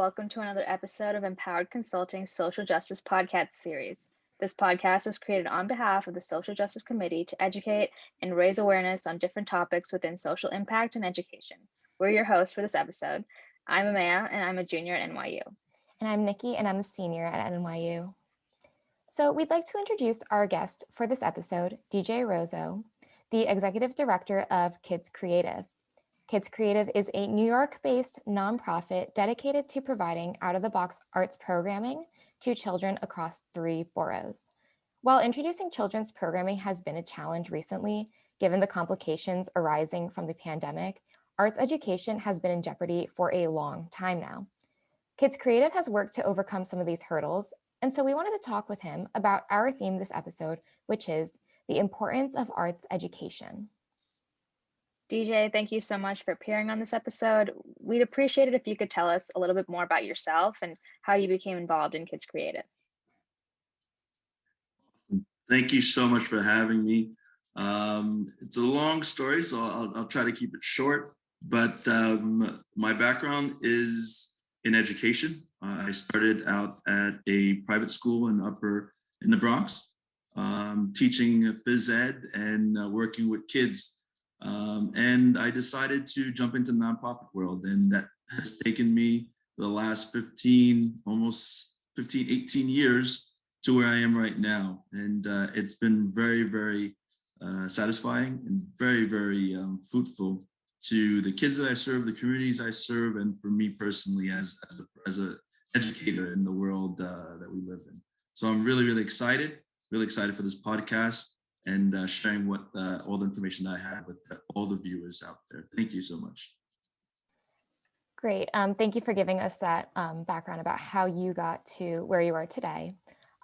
Welcome to another episode of Empowered Consulting Social Justice Podcast Series. This podcast was created on behalf of the Social Justice Committee to educate and raise awareness on different topics within social impact and education. We're your hosts for this episode. I'm Amaya, and I'm a junior at NYU. And I'm Nikki, and I'm a senior at NYU. So we'd like to introduce our guest for this episode, DJ Rouzeau, the Executive Director of Kids Creative. Kids Creative is a New York-based nonprofit dedicated to providing out-of-the-box arts programming to children across 3 boroughs. While introducing children's programming has been a challenge recently, given the complications arising from the pandemic, arts education has been in jeopardy for a long time now. Kids Creative has worked to overcome some of these hurdles, and so we wanted to talk with him about our theme this episode, which is the importance of arts education. DJ, thank you so much for appearing on this episode. We'd appreciate it if you could tell us a little bit more about yourself and how you became involved in Kids Creative. Thank you so much for having me. It's a long story, so I'll try to keep it short, but my background is in education. I started out at a private school in the Bronx, teaching phys ed and working with kids. And I decided to jump into the nonprofit world, and that has taken me the last 18 years to where I am right now. And it's been very, very satisfying and very, very fruitful to the kids that I serve, the communities I serve, and for me personally as an educator in the world that we live in. So I'm really, really excited for this podcast and sharing what all the information I have with all the viewers out there. Thank you so much. Great. Thank you for giving us that background about how you got to where you are today.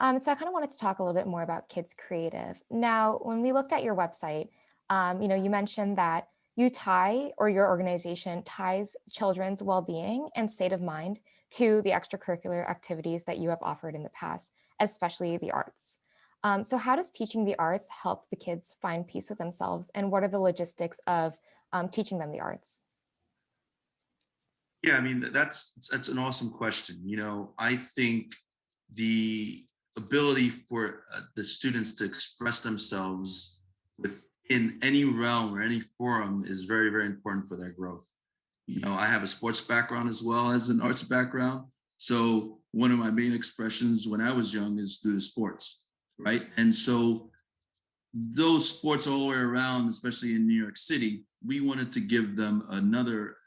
So I kind of wanted to talk a little bit more about Kids Creative. Now, when we looked at your website, you mentioned that you your organization ties children's well-being and state of mind to the extracurricular activities that you have offered in the past, especially the arts. So how does teaching the arts help the kids find peace with themselves, and what are the logistics of teaching them the arts? Yeah, I mean, that's an awesome question. I think the ability for the students to express themselves within any realm or any forum is very, very important for their growth. I have a sports background as well as an arts background. So one of my main expressions when I was young is through the sports, right? And so those sports all the way around, especially in New York City, we wanted to give them another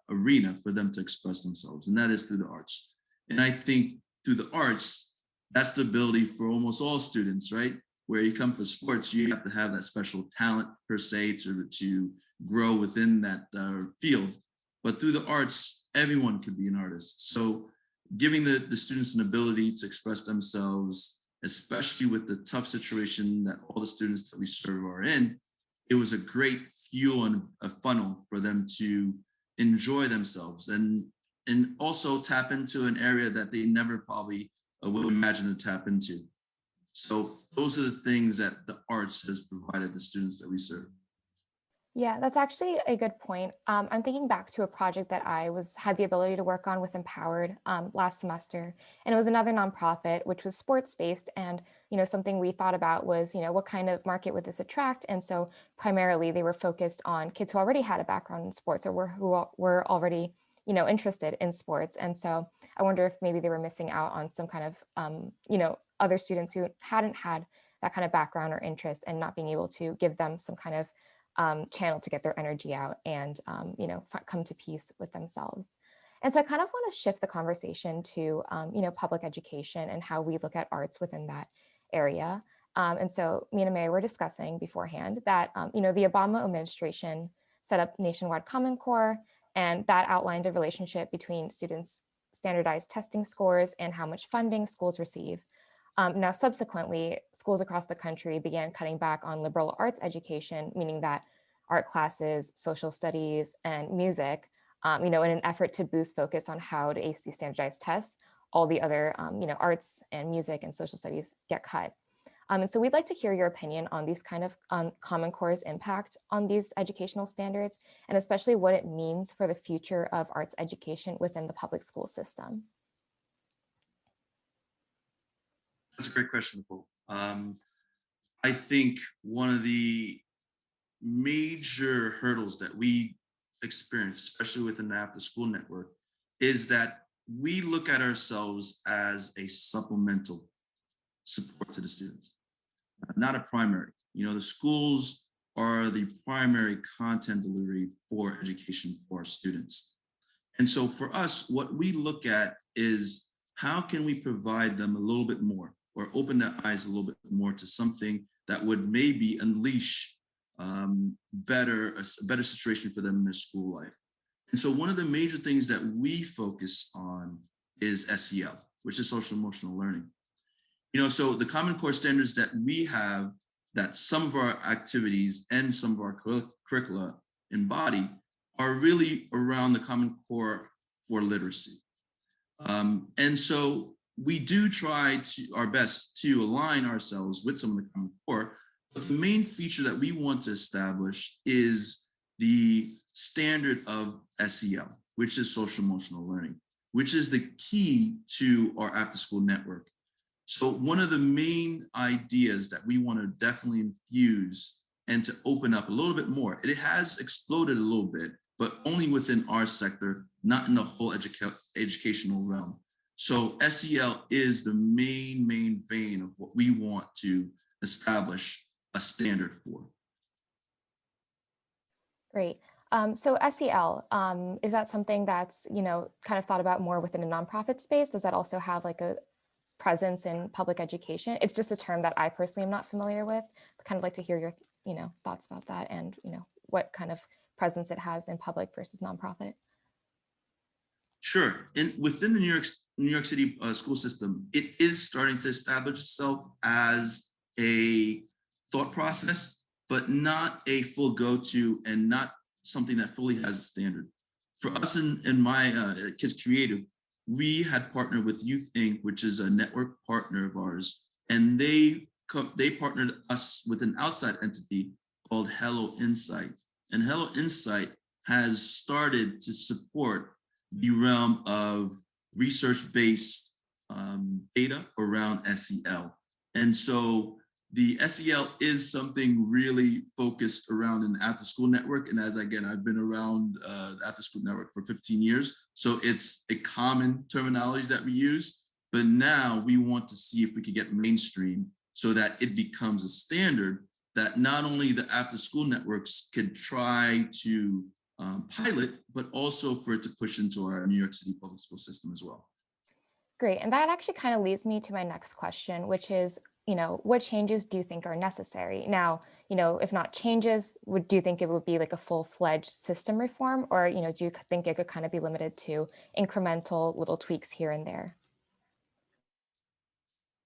arena for them to express themselves, and that is through the arts. And I think through the arts, that's the ability for almost all students, right? Where you come for sports, you have to have that special talent per se to grow within that field. But through the arts, everyone could be an artist. So giving the students an ability to express themselves, especially with the tough situation that all the students that we serve are in, it was a great fuel and a funnel for them to enjoy themselves and also tap into an area that they never probably would imagine to tap into. So those are the things that the arts has provided the students that we serve. Yeah, that's actually a good point. I'm thinking back to a project that I had the ability to work on with EmpowerED last semester, and it was another nonprofit which was sports-based. And something we thought about was what kind of market would this attract? And so primarily they were focused on kids who already had a background in sports or who were already interested in sports. And so I wonder if maybe they were missing out on some kind of other students who hadn't had that kind of background or interest, and not being able to give them some kind of channel to get their energy out and, come to peace with themselves. And so I kind of want to shift the conversation to, public education and how we look at arts within that area. And so me and May were discussing beforehand that, the Obama administration set up nationwide Common Core, and that outlined a relationship between students' standardized testing scores and how much funding schools receive. Now, subsequently, schools across the country began cutting back on liberal arts education, meaning that art classes, social studies, and music, in an effort to boost focus on how to ace these standardized tests, all the other, arts and music and social studies get cut. And so we'd like to hear your opinion on these kind of Common Core's impact on these educational standards, and especially what it means for the future of arts education within the public school system. That's a great question, Nicole. I think one of the major hurdles that we experience, especially within the after school network, is that we look at ourselves as a supplemental support to the students, not a primary. The schools are the primary content delivery for education for our students. And so for us, what we look at is how can we provide them a little bit more, or open their eyes a little bit more to something that would maybe unleash a better situation for them in their school life. And so one of the major things that we focus on is SEL, which is social emotional learning. So the Common Core standards that we have, that some of our activities and some of our curricula embody, are really around the Common Core for literacy. And so we do try our best to align ourselves with some of the Common Core, but the main feature that we want to establish is the standard of SEL, which is social emotional learning, which is the key to our after school network. So one of the main ideas that we want to definitely infuse and to open up a little bit more, it has exploded a little bit, but only within our sector, not in the whole educational realm. So SEL is the main vein of what we want to establish a standard for. Great. So SEL, is that something that's, kind of thought about more within a nonprofit space? Does that also have like a presence in public education? It's just a term that I personally am not familiar with. I'd kind of like to hear your, thoughts about that, and, what kind of presence it has in public versus nonprofit. Sure. And within the New York City school system, it is starting to establish itself as a thought process, but not a full go-to, and not something that fully has a standard. For us in my Kids Creative, we had partnered with Youth Inc., which is a network partner of ours, and they partnered us with an outside entity called Hello Insight. And Hello Insight has started to support the realm of research-based data around SEL. And so the SEL is something really focused around an after-school network. And I've been around the after-school network for 15 years. So it's a common terminology that we use, but now we want to see if we could get mainstream so that it becomes a standard that not only the after-school networks could try to pilot, but also for it to push into our New York City public school system as well. Great. And that actually kind of leads me to my next question, which is, what changes do you think are necessary? Now, if not changes, do you think it would be like a full-fledged system reform, or, do you think it could kind of be limited to incremental little tweaks here and there?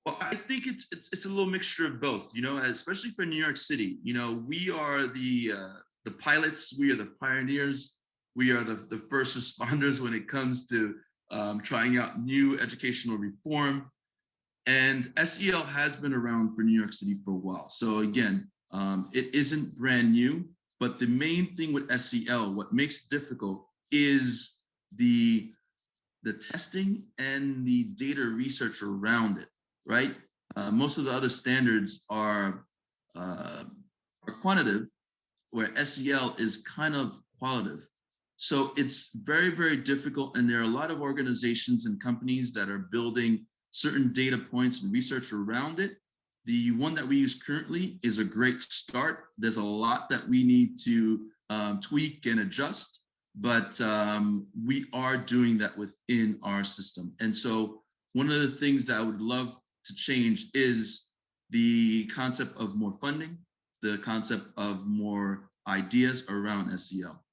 Well, I think it's a little mixture of both, especially for New York City. We are the pilots, we are the pioneers, we are the first responders when it comes to trying out new educational reform. And SEL has been around for New York City for a while. So again, it isn't brand new, but the main thing with SEL, what makes it difficult, is the testing and the data research around it, right? Most of the other standards are quantitative, where SEL is kind of qualitative. So it's very, very difficult. And there are a lot of organizations and companies that are building certain data points and research around it. The one that we use currently is a great start. There's a lot that we need to tweak and adjust, but we are doing that within our system. And so one of the things that I would love to change is the concept of more funding, the concept of more ideas around SEL.